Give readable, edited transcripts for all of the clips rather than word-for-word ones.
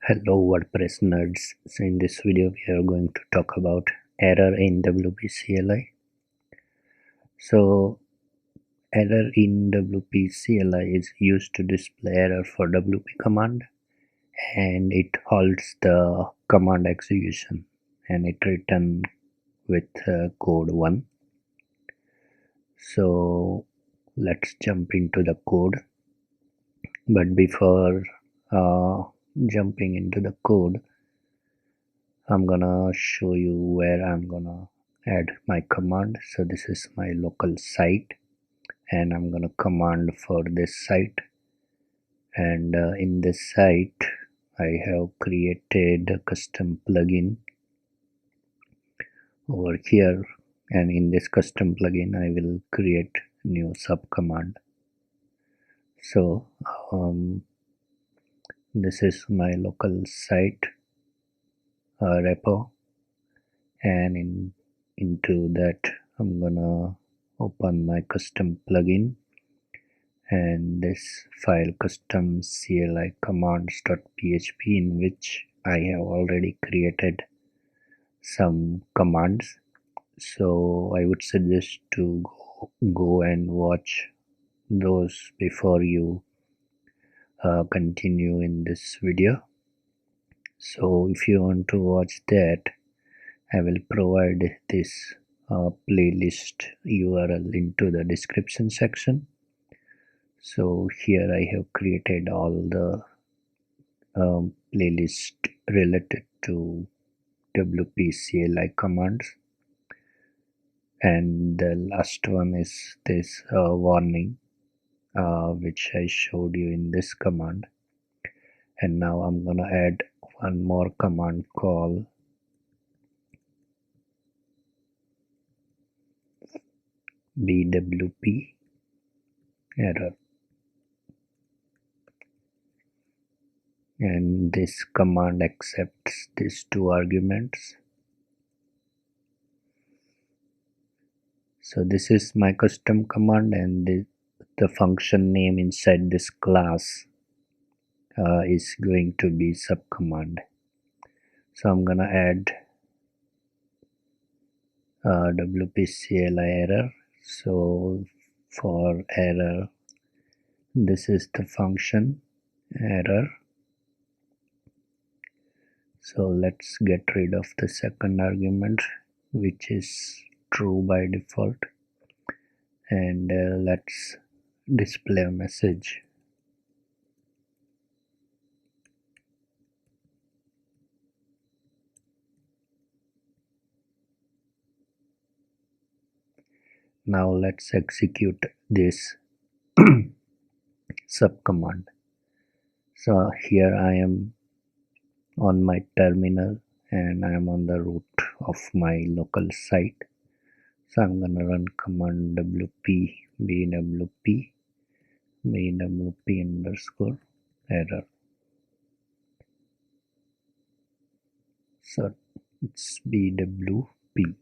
Hello WordPress nerds. So in this video we are going to talk about error in WP-CLI. So error in WP-CLI is used to display error for WP command, and it halts the command execution and it returns with code 1. So let's jump into the code. But before jumping into the code, I'm gonna show you where I'm gonna add my command. So this is my local site and I'm gonna command for this site, and in this site I have created a custom plugin over here, and in this custom plugin I will create new sub command. So this is my local site repo, and into that I'm gonna open my custom plugin and this file custom CLI commands.php, in which I have already created some commands. So I would suggest to go and watch those before you continue in this video. So if you want to watch that, I will provide this playlist URL into the description section. So here I have created all the playlist related to WP-CLI commands, and the last one is this warning which I showed you in this command. And now I'm gonna add one more command called BWP error, and this command accepts these two arguments. So this is my custom command, and the function name inside this class is going to be subcommand. So I'm gonna add WP-CLI error. So for error, this is the function error. So let's get rid of the second argument, which is true by default, and let's display a message. Now let's execute this subcommand. So here I am on my terminal and I am on the root of my local site. So I'm gonna run command wp bwp underscore error. So it's bwp.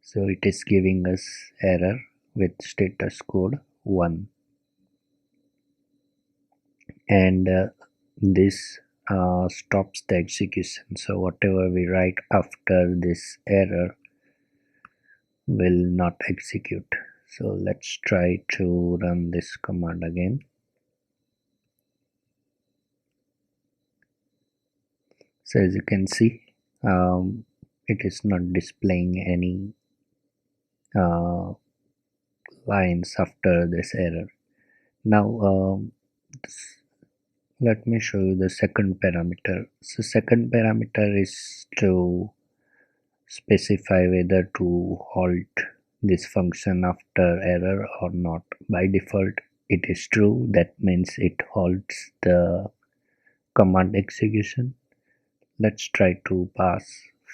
So it is giving us error with status code 1, and this stops the execution. So whatever we write after this error will not execute. So let's try to run this command again. So as you can see, it is not displaying any lines after this error. Now let me show you the second parameter. So second parameter is to specify whether to halt this function after error or not. By default it is true, that means it halts the command execution. Let's try to pass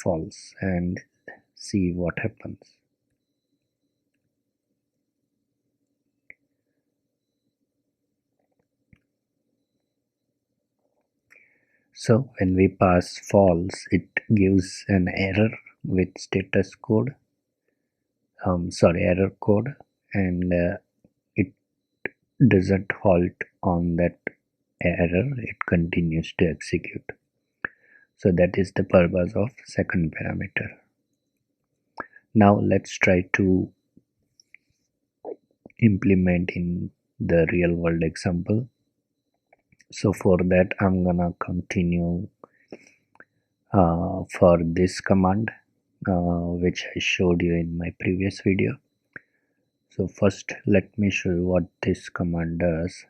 false and see what happens. So when we pass false, it gives an error with status code, error code, and it doesn't halt on that error, it continues to execute. So that is the purpose of second parameter. Now let's try to implement in the real world example. So for that I'm gonna continue for this command which I showed you in my previous video. So first let me show you what this command does.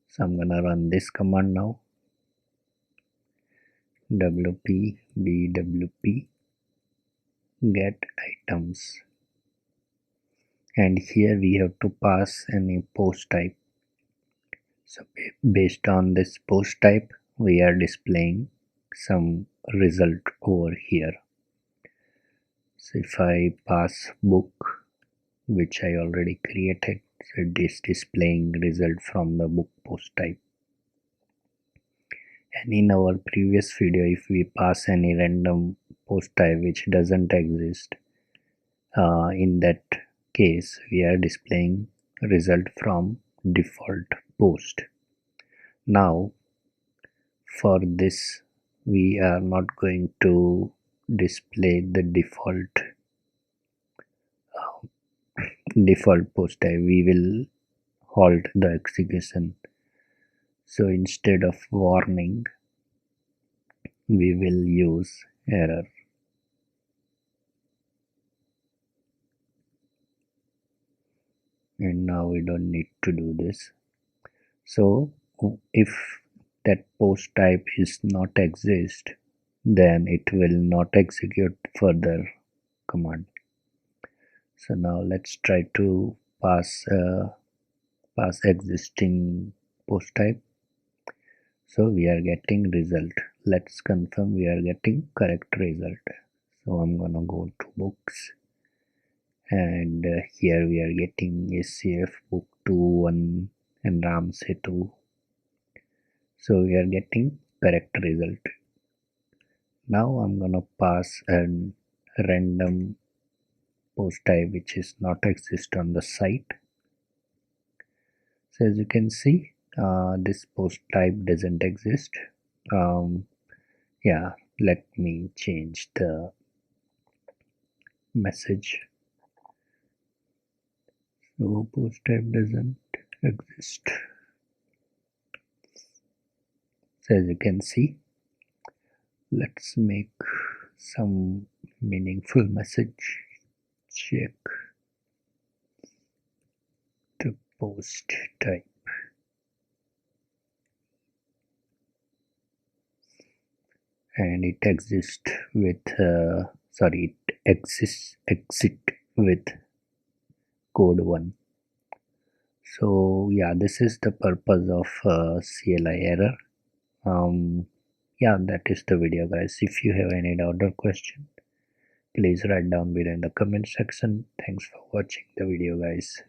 So I'm gonna run this command now, WP-BWP get items, and here we have to pass any post type. So based on this post type we are displaying some result over here. So if I pass book, which I already created, so it is displaying result from the book post type. And in our previous video, if we pass any random post type which doesn't exist, in that case we are displaying result from default post. Now for this we are not going to display the default post type. We will halt the execution. So instead of warning we will use error. And now we don't need to do this. So if that post type is not exist, then it will not execute further command. So now let's try to pass existing post type. So we are getting result. Let's confirm we are getting correct result. So I'm gonna go to books, and here we are getting SCF book 2 1 and Ram Setu. So we are getting correct result. Now I'm gonna pass a random post type which is not exist on the site. So as you can see, this post type doesn't exist. Yeah, let me change the message. So post type doesn't exist. So as you can see, let's make some meaningful message. Check the post type. And it exists with exit with code 1. So yeah, this is the purpose of CLI error. Yeah, that is the video, guys. If you have any doubt or question, please write down below in the comment section. Thanks for watching the video, guys.